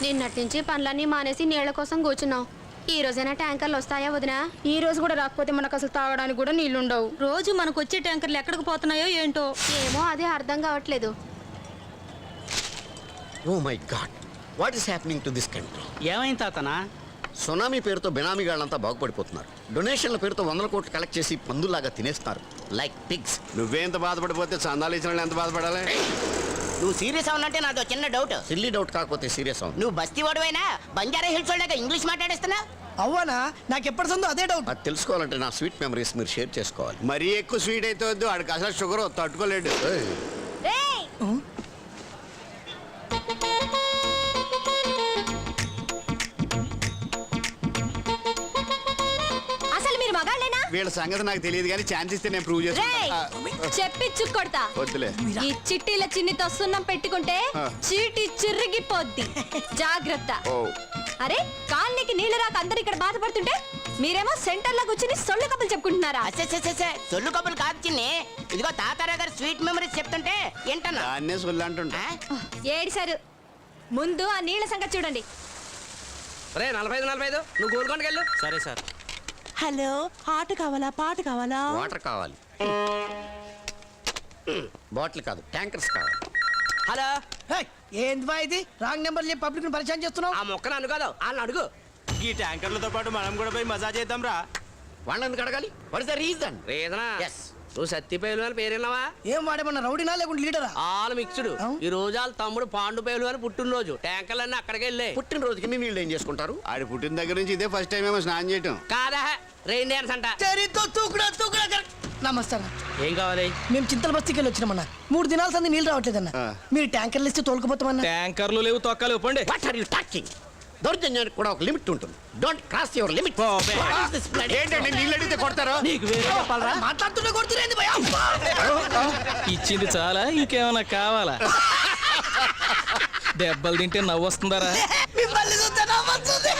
నిన్నటి నుంచి పనులన్నీ మానేసి నీళ్ల కోసం కూర్చున్నాం. ఈ రోజైనా ట్యాంకర్లు వస్తాయా వదినా? ఈ రోజు కూడా రాకపోతే మనకు అసలు తాగడానికి కూడా నీళ్లుండవు. రోజు మనకు వచ్చే ట్యాంకర్లు ఎక్కడికి పోతున్నాయో ఏంటో. ఏమో అదే అర్థం కావట్లేదు. Oh my god, what is happening to this country? ఏమైంది తాతనా? సునామీ పేరుతో బినామీగాళ్ళంతా బాగుపడిపోతున్నారు. డొనేషన్ల పేరుతో 100 కోట్లు కలెక్ట్ చేసి పందులాగా తినేస్తున్నారు లైక్ పిగ్స్. నువ్వేంత బాధపడిపోతే చందాలు ఇచ్చిన ఎంత బాధపడాలి? నువ్వు సీరియస్ అవునంటే నాదో చిన్న డౌట్. సిల్లీ డౌట్ కాకపోతే సీరియస్ అవును. నువ్వు బస్తీ వాడువైనా బంజారా హిల్స్ వాళ్ళగా ఇంగ్లీష్ మాట్లాడేస్తున్నా? అవ్వనా? నాకు ఎప్పటి సందో అదే డౌట్. అది తెలుసుకోవాలంటే నా స్వీట్ మెమరీస్ మీరు షేర్ చేసుకోవాలి. మరీ ఎక్కువ స్వీట్ అయితే వద్దు, ఆడికి అసలు షుగర్ తట్టుకోలేడు. అసలు మీరు మగాళ్ళేనా? వీళ్ళ సంగతి నాకు తెలియదు కానీ ఛాన్స్ ఇస్తే నేను ప్రూవ్ చేసుకుంటా. చెప్పిచ్చు కొడతా. వద్దులే. ఈ చిట్టీల చిన్నితో సున్నం పెట్టుకుంటే చీటి చిరిగిపోద్ది. జాగ్రత్త. అరే కాలనీకి నీళ్లు రాక అందరు ఇక్కడ బాధపడుతుంటే మీరేమో సెంటర్ లో కూర్చుని సొల్లు కబులు చెప్పుకుంటున్నారా? సొల్లు కబులు కాదు చిన్ని. ఇదిగో తాతారా గారు స్వీట్ మెమరీస్ చెప్తుంటే ఏంటన్నా దాన్నే సొల్లు అంటుంటా. ఏడిసారు. ముందు ఆ నీళ్ల సంగతి చూడండి. 45 నువ్వు గోల్కొండకి వెళ్ళు. సరే సార్. హలో, ఆట కావాలా పాట కావాలా? వాటర్ కావాలి, బాటిల్ కాదు ట్యాంకర్స్ కావాలి. హలో, ఏంది బా ఇది? రాంగ్ నెంబర్ చెప్పి పబ్లిక్ ని పరిచయం చేస్తున్నావు. ఆ మొక్కను అనుకోదు వాళ్ళని అడుగు. ఈ ట్యాంకర్లతో పాటు మనం కూడా పోయి మజా చేద్దాం రా. వాళ్ళని అడగాలి. What is the reason? రీజనా? ఎస్. నువ్వు సత్తిపేలు అని పేరున్నావా? ఏం వాడేమన్నా రౌడీనా లేకుంటే లీడరా? All mixed. ఈ రోజు వాళ్ళ తమ్ముడు పాండుపేలు అని పుట్టినరోజు. ట్యాంకర్లన్నీ అక్కడికి వెళ్ళాయి. పుట్టినరోజుకి నీళ్ళు ఏం చేసుకుంటారు? ఆడి పుట్టిన దగ్గర నుంచి ఇదే ఫస్ట్ టైం ఏమో స్నానం చేయటం. కాదా, రెయిన్ డాన్స్ అంట. నమస్తే. ఏం కావాలి? మేము చింతల బస్తీకి వెళ్ళి వచ్చినామన్నా. 3 దినాల సంది నీళ్ళు రావట్లేదన్న. మీరు ట్యాంకర్లు ఇస్తే తోలుకుపోతామన్నా. ట్యాంకర్లు లేవు, తొక్కలు పండి. What are you talking? దౌర్జన్యానికి కూడా ఒక లిమిట్ ఉంటుంది. Don't cross your limit. ఏంటండి నీళ్ళు అడిగితే కొడతారు? నీకు వేరే చెప్పాలరా? మాట్లాడుతుంటే కొడుతురేంది భయ? ఇచ్చింది చాలా, ఇంకేమైనా కావాలా? దెబ్బలు తింటే నవ్వు వస్తుందారా? మిమ్మల్ని చూస్తే నవ్వొస్తుంది.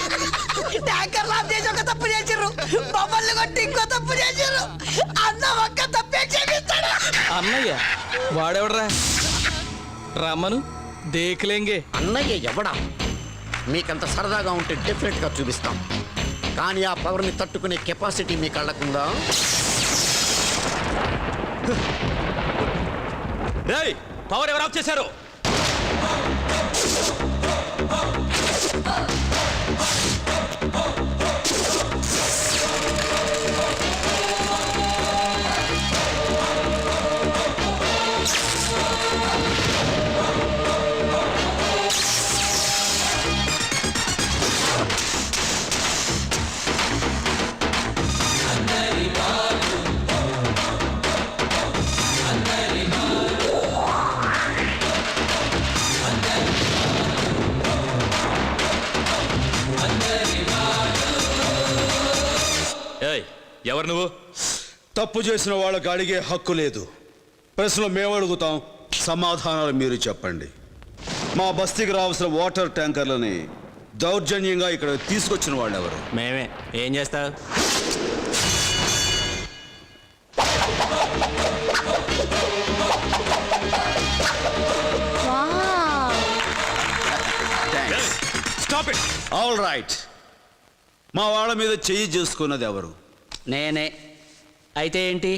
ట్యాంకర్ లాప్ చేసి ఒక తప్పు చేసిర్రు, మమ్మల్ని కొట్టి ఇంకో తప్పు చేసిర్రు. అన్న ఒక్క తప్పే క్షమిస్తాడు. అన్నయ్య వాడెవడరా? రమ్మను, దేకులేంగే. అన్నయ్య ఎవడా? మీకంత సరదాగా ఉంటే డెఫినెట్ గా చూపిస్తాం. కానీ ఆ పవర్ ని తట్టుకునే కెపాసిటీ మీ కళ్ళకుందా? పవర్ ఎవరు ఆఫ్ చేశారు? ఎవరు నువ్వు? తప్పు చేసిన వాళ్ళకి అడిగే హక్కు లేదు. ప్రశ్నలు మేము అడుగుతాం, సమాధానాలు మీరు చెప్పండి. మా బస్తీకి రావాల్సిన వాటర్ ట్యాంకర్లని దౌర్జన్యంగా ఇక్కడ తీసుకొచ్చిన వాళ్ళు ఎవరు? మేమే. ఏం చేస్తావు? Stop it. All right. మా వాళ్ళ మీద చెయ్యి చేసుకున్నది ఎవరు? నేనే. అయితే ఏంటి?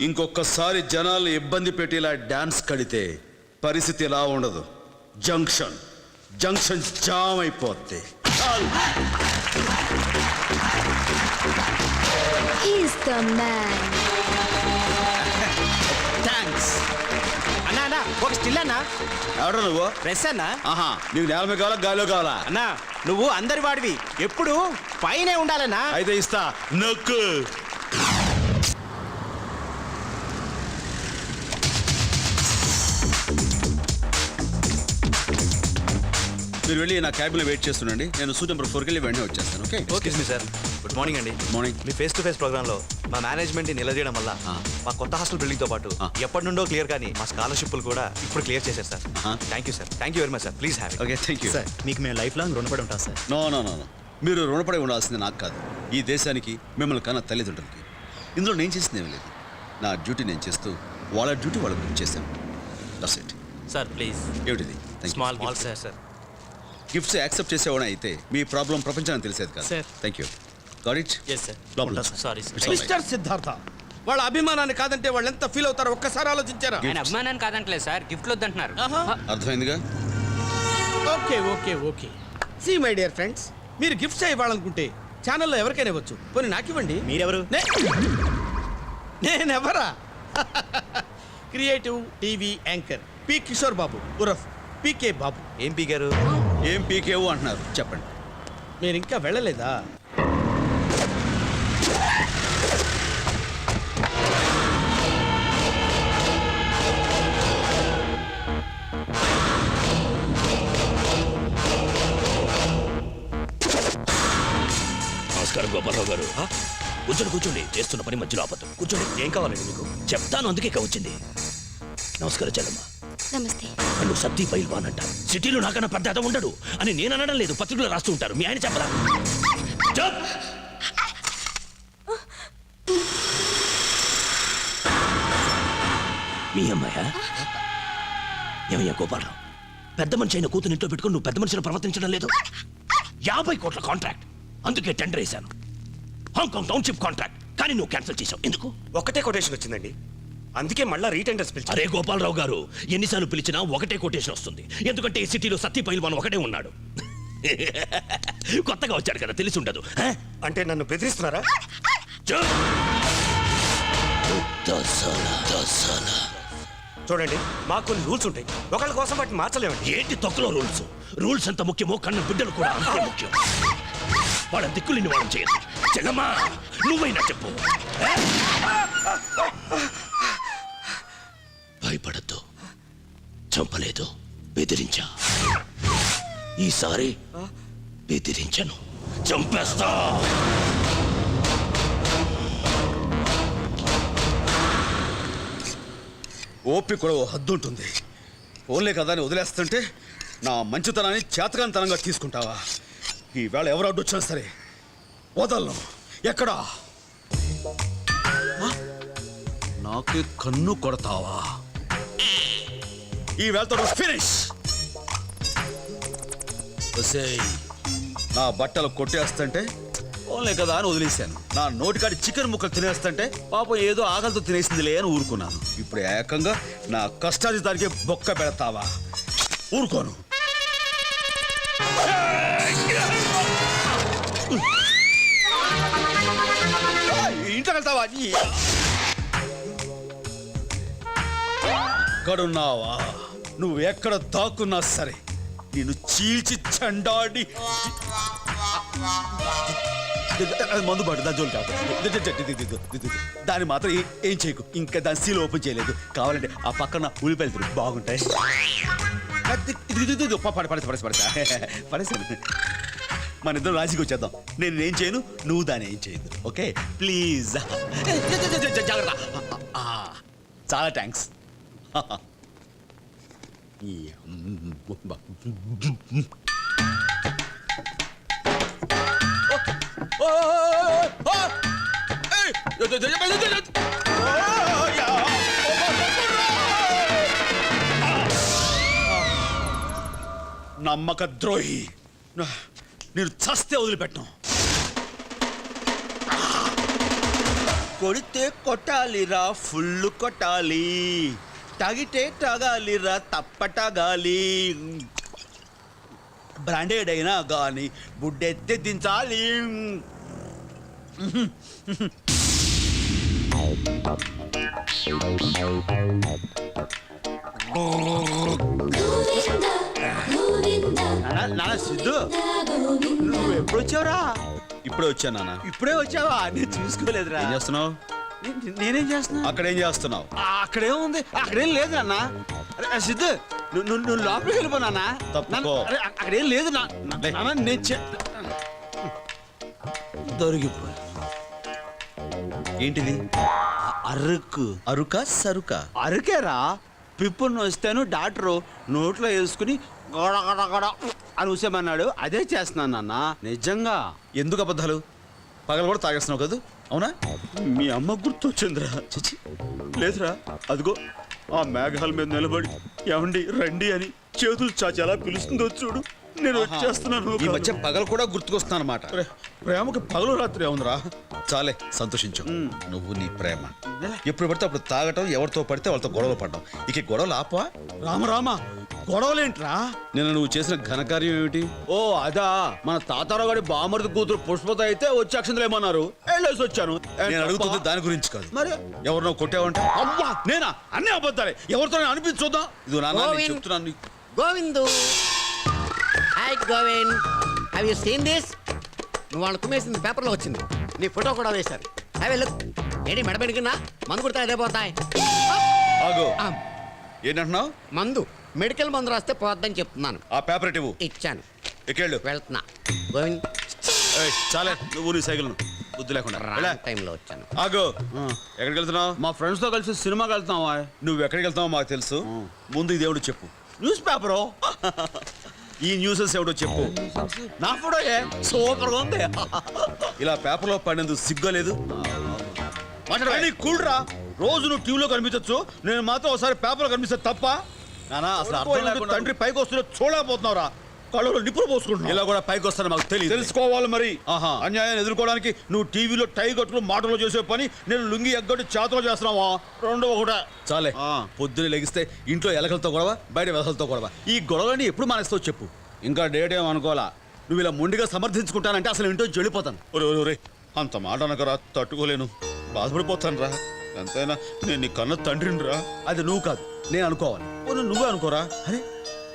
ఇంకొకసారి జనాల్ని ఇబ్బంది పెట్టి ఇలా డాన్స్ కడితే పరిస్థితి ఎలా ఉండదు. జంక్షన్ జంక్షన్ జామ్ అయిపోద్ది. He's the man. థ్యాంక్స్ అన్నా అన్నా ఒక స్టిల్ అన్నా. ఎవరు నువ్వు? ప్రెస్ అన్నా. ఆహా, నీకు నేల మీద కావాలా గాలిలో కావాలా? అన్నా నువ్వు అందరి వాడివి, ఎప్పుడు పైనే ఉండాలన్నా. అయితే ఇస్తా, నొక్కు. మీరు వెళ్ళి నా క్యాబిన్లో వెయిట్ చేస్తుండండి. నేను సూట్ నెంబర్ 4కి వెళ్ళి వెంటనే వచ్చేస్తాను. ఓకే? ఓకే మీ సార్. గుడ్ మార్నింగ్ అండి. Morning. Me face to face ప్రోగ్రాంలో మా మేనేజ్మెంట్ని నిలదీయడం వల్ల మా కొత్త హాస్టల్ బిల్డింగ్తో పాటు ఎప్పటి నుండో క్లియర్ కానీ మా స్కాలర్షిప్లు కూడా ఇప్పుడు క్లియర్ చేశారు sir. Thank you sir. Thank you very much sir. Please have. Okay, thank you. Sir మీకు మేము లైఫ్ లాంగ్ రుణపడి ఉంటాం sir. No no no no, మీరు రుణపడి ఉండాల్సింది నాకు కాదు, ఈ దేశానికి, మిమ్మల్ని కన్నా తల్లిదండ్రులకి. ఇందులో నేను చేసింది ఏమీ లేదు. నా డ్యూటీ నేను చేస్తూ వాళ్ళ డ్యూటీ వాళ్ళకి చేశాను. That's it. Sir please. ఏమిటిది? Small sir. గిఫ్ట్స్ యాక్సెప్ట్ చేసేవాడు అయితే మీ ప్రాబ్లం ప్రపంచానికి తెలిసేది కాదు. Sir. Thank you. Got it? Yes sir. లోపల. సారీ మిస్టర్ సిద్ధార్థ, వాళ్ళ అభిమానాన్ని కాదంటే వాళ్ళు ఎంత ఫీల్ అవుతారో ఒక్కసారి ఆలోచించారా? Gifts. అభిమానాన్ని కాదంటలేదు సార్, గిఫ్ట్లు వద్దంటున్నారు. అర్థమైందిగా? Okay okay okay. See my dear friends, మీరు గిఫ్ట్స్ ఇవ్వాలనుకుంటే ఛానల్లో ఎవరికైనా ఇవ్వచ్చు. పోనీ నాకు ఇవ్వండి. మీరెవరు? నేనెవరా? Creative TV anchor P Kishore Babu ఉరఫ్ పీకే బాబు. ఏం పీకారు? ఏం పీకేవు అంటున్నారు, చెప్పండి. మీరు ఇంకా వెళ్ళలేదా? నమస్కారం గోపాలరావు గారు. కూర్చోండి, చేస్తున్న పని మధ్యలో ఆపద్దు. కూర్చోండి. ఏం కావాలండి మీకు? చెప్తాను, అందుకే వచ్చింది. నమస్కారం చెల్లమ్మ. నమస్తే. నన్ను సత్తి పైల్వాన్ అంటారు. సిటీలో నాకన్నా పెద్ద అత ఉండడు అని నేను అనడం లేదు, పత్రికలో రాస్తూ ఉంటారు. మీ ఆయన చెప్పరా? చెప్. మీ అమ్మాయా? ఏమయ్యా గోపాలరావు, పెద్ద మనిషి అయిన కూతురు ఇంట్లో పెట్టుకుని నువ్వు పెద్ద మనిషిని ప్రవర్తించడం లేదు. 50 కోట్ల కాంట్రాక్ట్, అందుకే టెండర్ వేశాను. హాంకాంగ్ టౌన్షిప్ కాంట్రాక్ట్, కానీ నువ్వు క్యాన్సిల్ చేసావు. ఎందుకు? ఒకటే కొటేషన్ వచ్చిందండి, అందుకే మళ్ళా రీటెండర్స్ పిలిచారు. అరే గోపాలరావు గారు, ఎన్నిసార్లు పిలిచినా ఒకటే కొటేషన్ వస్తుంది. ఎందుకంటే ఈ సిటీలో సత్తి పైల్వాన్ ఒకటే ఉన్నాడు. కొత్తగా వచ్చాడు కదా, తెలిసి ఉండదు. అంటే నన్ను బెదిరిస్తున్నారా? చూడండి, మాకు కొన్ని రూల్స్ ఉంటాయి, ఒకళ్ళ కోసం వాటిని మార్చలేమండి. ఏంటి తొక్కలో రూల్స్? రూల్స్ ఎంత ముఖ్యమో కన్న బిడ్డలు కూడా అంతే ముఖ్యం. వాళ్ళ దిక్కులేని వాళ్ళని చేయదు. చెల్లమ్మా, నువ్వైనా చెప్పు. భయపడద్దు, చంపలేదు, బెదిరించా. ఈసారి బెదిరించను, చంపేస్తా. ఓపి కూడా ఓ హద్దు ఉంటుంది. ఓన్లే కదా అని వదిలేస్తుంటే నా మంచితనాన్ని చేతకానితనంగా తీసుకుంటావా? ఈవేళ ఎవరు అడ్డొచ్చినా సరే వదలను. ఎక్కడా? నాకే కన్ను కొడతావా? ఈ వేళతో ఫినిష్. నా బట్టలు కొట్టేస్తుంటే ఓన్లే కదా అని వదిలేశాను. నా నోటికాడి చికెన్ ముక్కలు తినేస్తుంటే పాపం ఏదో ఆకలితో తినేసిందిలే అని ఊరుకున్నాను. ఇప్పుడు ఏకంగా నా కష్టాజితానికి బొక్క పెడతావా? ఊరుకోను. ఇంట్లో వెళ్తావా? ఎక్కడున్నావా? నువ్వు ఎక్కడ దాక్కున్నా సరే నేను చీల్చి చండాడి మందు పడు. దాని జోలు కాదు, దాన్ని మాత్రం ఏం చేయకు. ఇంకా దాని సీల్ ఓపెన్ చేయలేదు. కావాలంటే ఆ పక్కన ఉల్లిపాయలు బాగుంటాయి. పడేసాను. మన ఇద్దరు రాజీకి వచ్చేద్దాం. నేను ఏం చేయను, నువ్వు దాన్ని ఏం చేయదు. Okay please. జాగ్రత్త. చాలా థ్యాంక్స్. నమ్మక ద్రోహి, నేను చస్తే వదిలిపెట్టను. కొడితే కొట్టాలిరా ఫుల్ కొట్టాలి, తాగితే తాగాలిరా తప్పటగాలి, బ్రాండెడ్ అయినా గాని బుడ్డెత్తి దించాలి. నానా సిద్ధు, నువ్వు ఎప్పుడు వచ్చావురా? ఇప్పుడే వచ్చాను నాన్న. ఇప్పుడే వచ్చావా? నేను చూసుకోలేదురా. ఏం చేస్తున్నావు? నేనేం చేస్తున్నా? అక్కడేం చేస్తున్నావు? అక్కడేం ఉంది? అక్కడేం లేదు నాన్న. అరే సిద్ధు, నువ్వు లోపలికి వెళ్ళిపో నాన్న. తప్పుకో. అరే అక్కడేం లేదు నాన్న. నేను దొరికిపో. ఏంటిది? అరుకు. అరుక సరుక? అరుకేరా. పిప్పును వస్తాను డాక్టరు నోట్లో వేసుకుని గొడ గొడ గొడ అని ఊసేమన్నాడు. అదే చేస్తున్నాను నాన్న, నిజంగా. ఎందుకు అబద్ధాలు? పగలు కూడా తాగేస్తున్నావు కదా, అవునా? మీ అమ్మ గుర్తొచ్చిందిరా. చిచి లేదురా, అదిగో ఆ మేఘాల మీద నిలబడి ఏమండి రండి అని చేతులు చాచి ఎలా పిలుస్తుందో చూడు. నేను వచ్చేస్తున్నాను. ఈ మధ్య పగలు కూడా గుర్తుకొస్తున్నా అనమాట. ప్రేమకి పగలు రాత్రి ఏముందిరా? చాలే సంతోషించు. నువ్వు నీ ప్రేమ ఎప్పుడు పడితే అప్పుడు తాగటం, ఎవరితో పడితే వాళ్ళతో గొడవలు పడడం. ఇక ఈ గొడవలు ఆపవా? రామ గొడవలేంట్రా? నిన్న నువ్వు చేసిన ఘనకార్యం ఏమిటి? ఓ అదా, మన తాతారావు గారి బామర్ది కూతురు పుష్పత అయితే వచ్చి అక్షంతలు ఏమన్నారు, వెళ్ళేసి వచ్చాను. నేను అడుగుతుంది దాని గురించి కాదు. మరి ఎవరినో కొట్టావంటే? అమ్మా నేనా? అన్నీ అబద్ధాలే. ఎవరితో అనిపించుద్దాం. ఇది నాన్న, నేను గోవింద్. చెప్తున్నాను నీకు. Govindu, hi Govind, have you seen this? నువ్వు వాళ్ళు కుమ్మేసింది పేపర్లో వచ్చింది, నీ ఫోటో కూడా వేశారు. Have a look. ఏంటి మెడబెడికినా? మందు కుడితే అదే పోతాయి. ఆగు. ఏంటంటున్నావు? మందు, మెడికల్ మందు రాస్తే పోద్దని చెప్తున్నాను. ఆ పేపర్ ఇటు ఇవ్వు. ఇచ్చాను, ఎక్కేళ్ళు. వెళ్తున్నా. గోవింద్, చాలే నువ్వు నీ సైకిల్ బుద్ధి లేకుండా. రాంగ్ టైంలో వచ్చాను. ఆగు. ఎక్కడికి వెళ్తున్నావు? మా ఫ్రెండ్స్ తో కలిసి సినిమాకి వెళ్తావా? నువ్వు ఎక్కడికి వెళ్తావో మాకు తెలుసు. ముందు ఇది ఎవడు చెప్పు. News paper. ఈ న్యూసెస్ ఎవడో చెప్పు. నా ఫోటో సూపర్ గా ఉంది. ఇలా పేపర్లో పడినందుకు సిగ్గులేదు. కూల్రా, రోజు నువ్వు టీవీలో కనిపించచ్చు, నేను మాత్రం ఒకసారి పేపర్లో కనిపిస్తే తప్ప? నానా అసలు అర్థం లేకుండా తండ్రి పైకి వస్తున్నా చూడకపోతున్నావురా. కళ్ళలో నిప్పులు పోసుకుంటున్నా. ఇలా కూడా పైకి వస్తాను మాకు తెలియదు. తెలుసుకోవాలి మరి. ఆహా. అన్యాయాన్ని ఎదుర్కోవడానికి నువ్వు టీవీలో టై కట్టుకుని మాటలు చేసే పని నేను లుంగి ఎగ్గొట్టి చేతలో చేస్తున్నావా? రెండో ఒకట. చాలే. పొద్దున్న లెగిస్తే ఇంట్లో ఎలకలతో గొడవ, బయట వెదలతో గొడవ. ఈ గొడవని ఎప్పుడు మానేస్తావు చెప్పు. ఇంకా డేట్ ఏమనుకోవాలా? నువ్వు ఇలా మొండిగా సమర్థించుకుంటానంటే అసలు ఇంట్లో చెడిపోతాను. ఒరే అంత మాట అనకరా, తట్టుకోలేను, బాధపడిపోతాను రా. ఎంతైనా నేను నీ కన్న తండ్రిని రా. అది నువ్వు కాదు, నేను అనుకోవాలి. నువ్వే అనుకోరా. అరే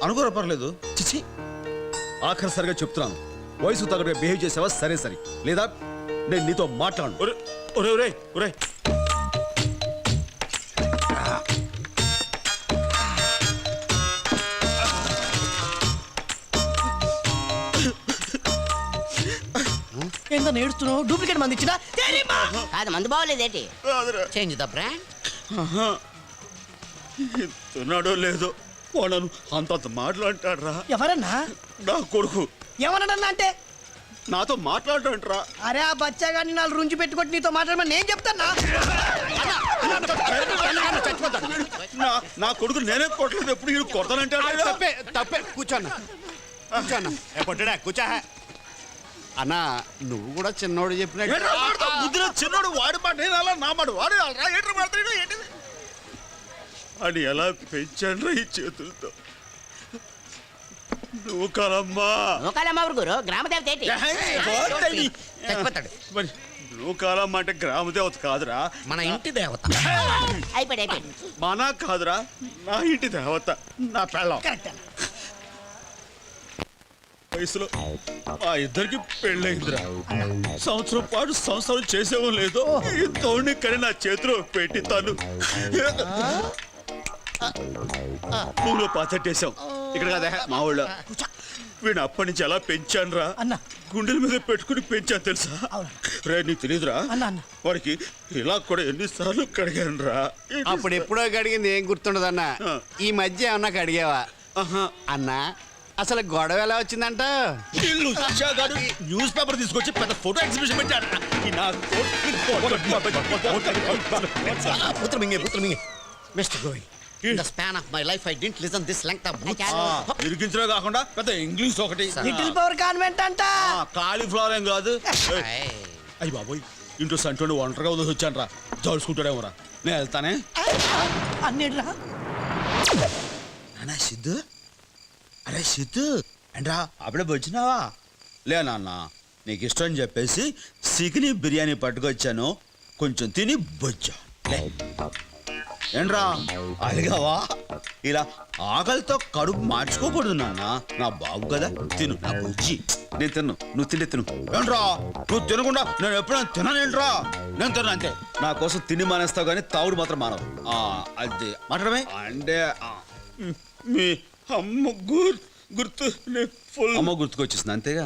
అనుకోరా, పర్లేదు. చిచి, ఆఖరిసరిగా చెప్తున్నాను. వయసు తగ్గట్టుగా బిహేవ్ చేసావా సరే సరే, లేదా నేను నీతో మాట్లాడను. ఒరే ఒరే ఒరే ఒరే ఏందో నేడుస్తున్నావు? డూప్లికేట్ మంది ఇచ్చినా? కాదు మందు బాగోలేదేటి? Change the brand. తిన్నాడో లేదో వాడను అంతంత మాట్లాంటాడు రా. ఎవరన్నా? నా కొడుకు ఏమన్నాడన్నా అంటే? నాతో మాట్లాడటంట్రా. అరే ఆ బచ్చాగాన్ని నాలుగు రుంచి పెట్టుకుంటే నీతో మాట్లాడమని నేను చెప్తానా? నా కొడుకు నేనే కొట్టలేదు, ఎప్పుడు వీడు కొడతానంటాడు. తప్పే తప్పే. కూర్చోన్నా కూర్చోన్నా. కొట్టడా కూర్చో. అన్నా నువ్వు కూడా చిన్నోడు చెప్పినట్టు బుద్ధిలో చిన్నోడు వాడి మాట నేను అలా, నా మాట వాడు అలా. ఏంటి మాట్లాడు ఏంటిది అని ఎలా పెంచాను ఈ చేతులతో. నువ్వు కాలమ్మా. నూకాలమ్మ గురు గ్రామ దేవత ఏంటి? చచ్చిపోతాడు. మరి నువ్వు కాలమ్మ అంటే గ్రామ దేవత కాదురా, మన ఇంటి దేవత. అయిపోయాడు. మన కాదురా, నా ఇంటి దేవత, నా పెళ్ళం. వయసులో ఆ ఇద్దరికి పెళ్ళయిందిరా. సంవత్సరం పాటు సంసారం చేసేవో లేదో ఈ తోడిని కని నా చేతిలో పెట్టి తను పూలో పాతట్టేశాం. ఇక్కడ కదా మా ఊళ్ళో. వీడిని అప్పటి నుంచి ఎలా పెంచాను రా. గుండెల మీద పెట్టుకుని పెంచాను తెలుసా? రే నీకు తెలియదురా, వాడికి ఇలా కూడా ఎన్నిసార్లు కడిగాను రా. అప్పుడు ఎప్పుడో కడిగింది ఏం గుర్తుండదన్నా. ఈ మధ్య ఏమన్నా కడిగావా అన్నా? అసలు గొడవ ఎలా వచ్చిందంట? న్యూస్ పేపర్ తీసుకొచ్చి పెద్ద ఫోటో ఎగ్జిబిషన్ పెట్టాడు. Mister Govind, in the span of my life I didn't listen this length of books. ఇరికించడం కాకుండా పెద్ద ఇంగ్లీష్ ఒకటి. లిటిల్ పవర్ కాన్వెంట్ అంట. కాలీఫ్లవర్ ఏం కాదు. అయ్యి బాబోయ్, ఇంటూ సంటోని ఒంటరిగా వదిలేసి వచ్చాను రా. జోడుచుకుంటాడేమో రా. నేను వెళ్తానే. అన్నిడ్రా నానా సిద్ధు, అరే సిద్ధు అండ్రా అప్పుడే వచ్చినావా? లే నాన్న, నీకు ఇష్టం అని చెప్పేసి చికెన్ బిర్యానీ పట్టుకొచ్చాను, కొంచెం తిని బొచ్చా. ఏంట్రా అలిగావా? ఇలా ఆకలితో కడుపు మార్చుకోకూడదు నాన్న. నా బాబు కదా, తిను నా బుజ్జి. నేను తిన్ను, నువ్వు తింటే తిను. ఏంట్రా నువ్వు తినకుండా నేను ఎప్పుడైనా తిననేంట్రా? నేను తిన్నా అంతే. నా కోసం తిని మానేస్తావు కానీ తావుడు మాత్రం మానవు. అది మాట్లాడమే అంటే మీ అమ్మ గుర్తు అమ్మ గుర్తుకొచ్చేసింది అంతేగా.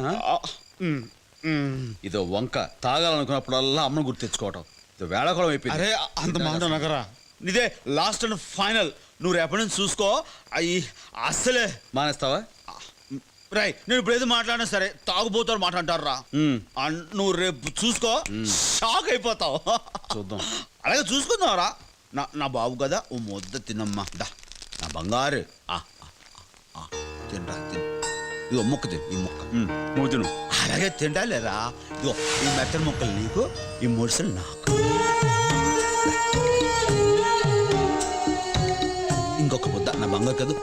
ఇదో వంక తాగాలనుకున్నప్పుడల్లా అమ్మను గుర్తు తెచ్చుకోవటం ఇదో వేళాకోళం అయిపోయింది. అరే అంత మాట నగరా. ఇదే లాస్ట్ అండ్ ఫైనల్. నువ్వు రేపటి నుంచి చూసుకో. అయ్యి అస్సలే మానేస్తావా? రై నేను ఇప్పుడు ఏది మాట్లాడినా సరే తాగుబోతాడు మాట అంటారు రా. నువ్వు రేపు చూసుకో, షాక్ అయిపోతావు. చూద్దాం, అలాగే చూసుకుందాం రా. నా బాబు కదా, ఓ ముద్ద తినమ్మా. దా నా బంగారు. తినరా తిను. ఇదిగో ముక్క తిను, ఈ ముక్క నువ్వు తిను. అలాగే తింటాలేరా. ఇదిగో ఈ మెత్తని ముక్కలు నీకు, ఈ ముడుసలు నాకు. ఇంకొక ముద్ద నా బంగారు కదా.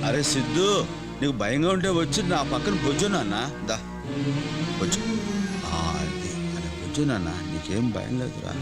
అరే సిద్ధు, నీకు భయంగా ఉంటే వచ్చి నా పక్కన బొజ్జు నాన్న. దా బొజ్జు. అది అరే బొజ్జు నాన్న, నీకేం భయం లేదురా.